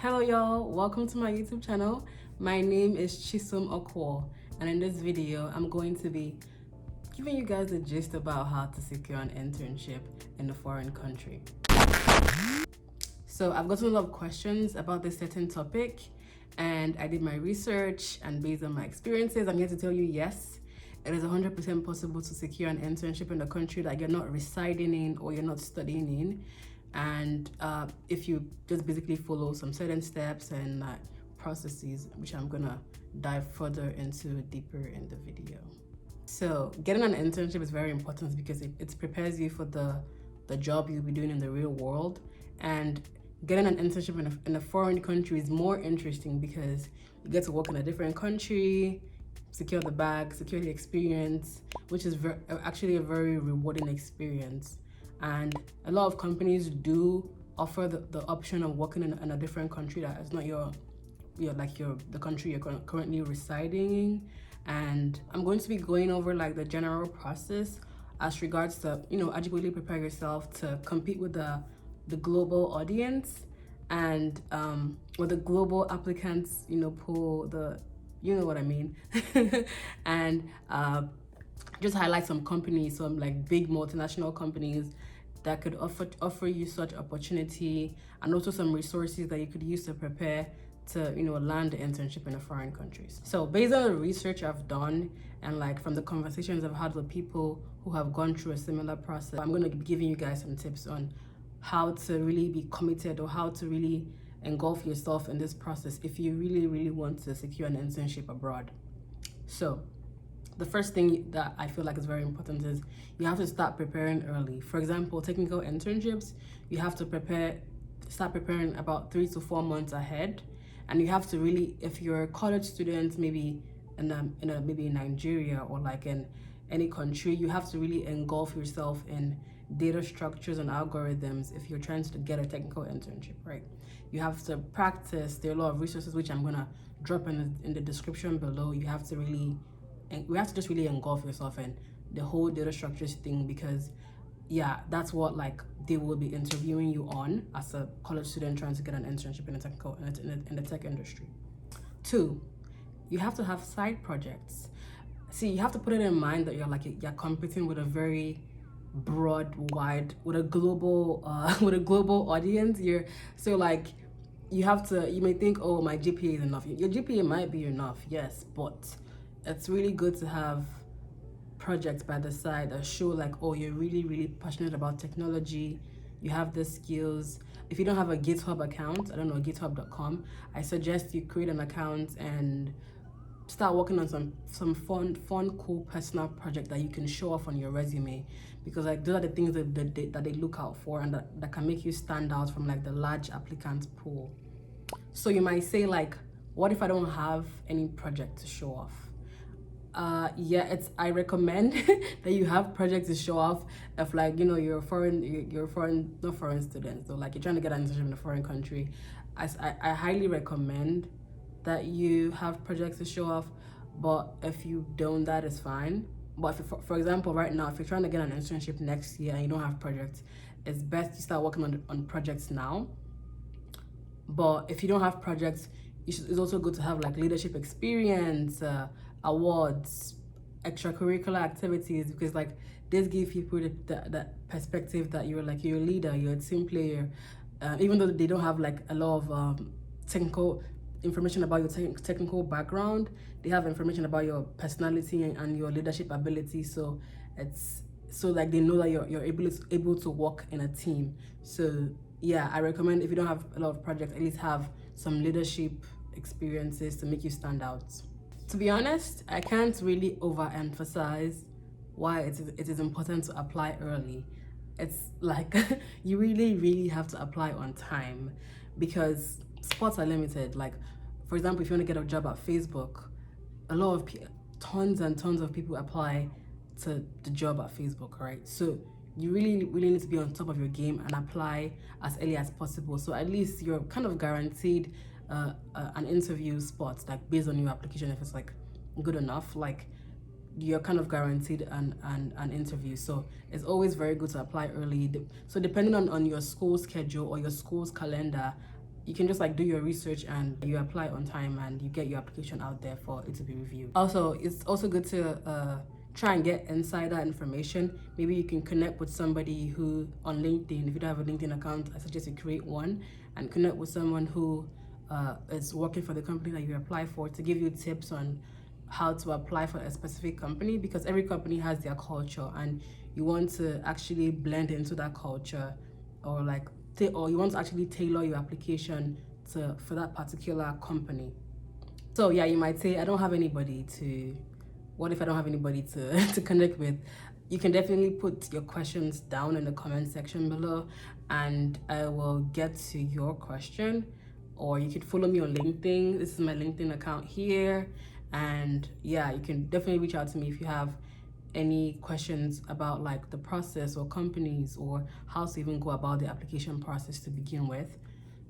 Hello y'all, welcome to my YouTube channel. My name is Chisom Okwo, and in this video I'm going to be giving you guys a gist about how to secure an internship in a foreign country. So I've gotten a lot of questions about this certain topic, and I did my research, and based on my experiences, I'm here to tell you yes, it is 100% possible to secure an internship in a country that you're not residing in or you're not studying in. And if you just basically follow some certain steps and processes, which I'm gonna dive further into deeper in the video. So getting an internship is very important because it prepares you for the job you'll be doing in the real world. And getting an internship in a foreign country is more interesting because you get to work in a different country, secure the bag, secure the experience, which is actually a very rewarding experience. And a lot of companies do offer the option of working in a different country that is not the country you're currently residing in. And I'm going to be going over like the general process as regards to adequately prepare yourself to compete with the global audience and or the global applicants pool, what I mean. And just highlight some companies, some like big multinational companies that could offer you such opportunity, and also some resources that you could use to prepare to land the internship in a foreign countries. So based on the research I've done and like from the conversations I've had with people who have gone through a similar process, I'm going to be giving you guys some tips on how to really be committed or how to really engulf yourself in this process if you really want to secure an internship abroad. So the first thing that I feel like is very important is you have to start preparing early. For example, technical internships, you have to start preparing about 3 to 4 months ahead. And you have to really, if you're a college student, maybe maybe in Nigeria or like in any country, you have to really engulf yourself in data structures and algorithms if you're trying to get a technical internship, right? You have to practice. There are a lot of resources which I'm gonna drop in the description below. You have to just really engulf yourself in the whole data structures thing, because that's what like they will be interviewing you on as a college student trying to get an internship in the tech industry. 2, you have to have side projects. See, you have to put it in mind that you're competing with a very with a global audience. You may think, oh, my GPA is enough. Your GPA might be enough, yes, but it's really good to have projects by the side that show like, oh, you're really passionate about technology, you have the skills. If you don't have a GitHub account, I don't know, github.com, I suggest you create an account and start working on some fun cool personal project that you can show off on your resume, because like those are the things that they look out for and that can make you stand out from like the large applicant pool. So you might say like, what if I don't have any project to show off? I recommend that you have projects to show off if like you're not foreign students, so like you're trying to get an internship in a foreign country. I highly recommend that you have projects to show off, but if you don't, that is fine. But if, for example, right now, if you're trying to get an internship next year and you don't have projects, it's best to start working on projects now. But if you don't have projects, it's also good to have like leadership experience, awards, extracurricular activities, because like this give people that perspective that you're a leader, you're a team player, even though they don't have like a lot of technical information about your technical background. They have information about your personality and your leadership ability, so like they know that you're able to work in a team. So I recommend, if you don't have a lot of projects, at least have some leadership experiences to make you stand out. To be honest, I can't really overemphasize why it is important to apply early. It's like you really have to apply on time, because spots are limited. Like, for example, if you want to get a job at Facebook, tons and tons of people apply to the job at Facebook, right? So you really need to be on top of your game and apply as early as possible, so at least you're kind of guaranteed an interview spot, like based on your application. If it's like good enough, like you're kind of guaranteed an interview. So it's always very good to apply early. So depending on your school schedule or your school's calendar, you can just like do your research and you apply on time and you get your application out there for it to be reviewed. Also, it's also good to try and get insider information. Maybe you can connect with somebody who on LinkedIn. If you don't have a LinkedIn account, I suggest you create one and connect with someone who is working for the company that you apply for to give you tips on how to apply for a specific company, because every company has their culture and you want to actually blend into that culture, or like or you want to actually tailor your application for that particular company. So yeah, you might say, I don't have anybody to, what if I don't have anybody to, to connect with? You can definitely put your questions down in the comment section below and I will get to your question. Or you could follow me on LinkedIn. This is my LinkedIn account here. And yeah, you can definitely reach out to me if you have any questions about like the process or companies or how to even go about the application process to begin with.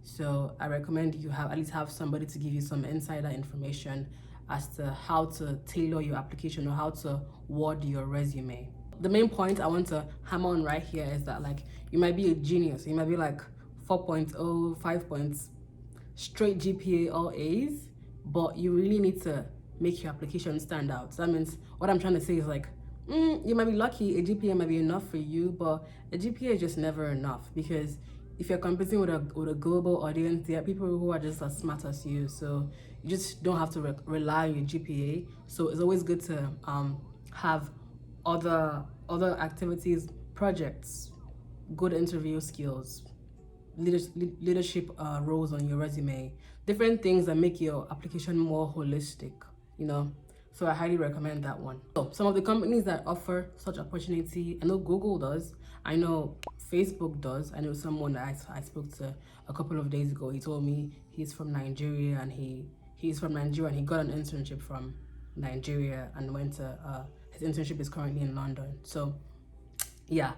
So I recommend you at least have somebody to give you some insider information as to how to tailor your application or how to word your resume. The main point I want to hammer on right here is that like you might be a genius. You might be like 4.0, 5 points, straight GPA, all A's, but you really need to make your application stand out. So that means what I'm trying to say is like, you might be lucky, a GPA might be enough for you, but a GPA is just never enough, because if you're competing with a global audience, there are people who are just as smart as you, so you just don't have to rely on your GPA. So it's always good to have other activities, projects, good interview skills, leadership roles on your resume, different things that make your application more holistic, you know. So I highly recommend that one. So some of the companies that offer such opportunity, I know Google does, I know Facebook does. I know someone that I spoke to a couple of days ago. He told me he's from Nigeria and he's from Nigeria and he got an internship from Nigeria and went to his internship is currently in London. So yeah,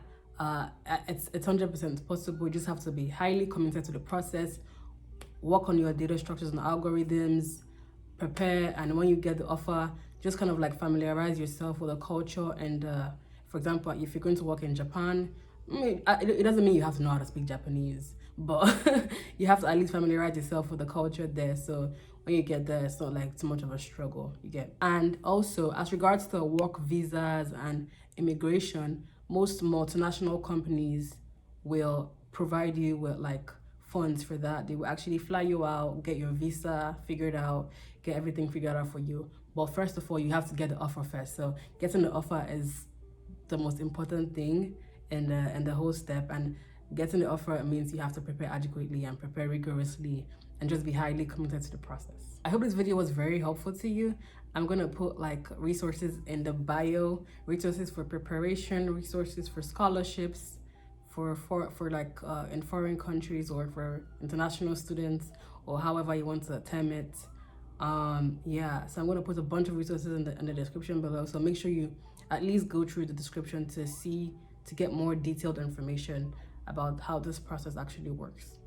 it's 100% possible. You just have to be highly committed to the process, work on your data structures and algorithms, prepare, and when you get the offer, just kind of like familiarize yourself with the culture. And for example, if you're going to work in Japan, it doesn't mean you have to know how to speak Japanese, but you have to at least familiarize yourself with the culture there, so when you get there it's not like too much of a struggle, you get. And also, as regards to work visas and immigration, most multinational companies will provide you with like funds for that. They will actually fly you out, get your visa figured out, get everything figured out for you. But first of all, you have to get the offer first. So getting the offer is the most important thing in the whole step. And getting the offer means you have to prepare adequately and prepare rigorously and just be highly committed to the process. I hope this video was very helpful to you. I'm gonna put like resources in the bio, resources for preparation, resources for scholarships, for like in foreign countries or for international students, or however you want to term it. Yeah, so I'm going to put a bunch of resources in the description below, so make sure you at least go through the description to get more detailed information about how this process actually works.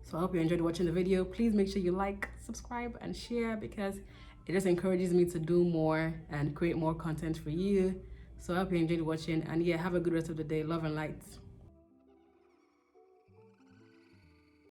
So I hope you enjoyed watching the video. Please make sure you like, subscribe, and share, because it just encourages me to do more and create more content for you. So I hope you enjoyed watching, and yeah, have a good rest of the day. Love and light.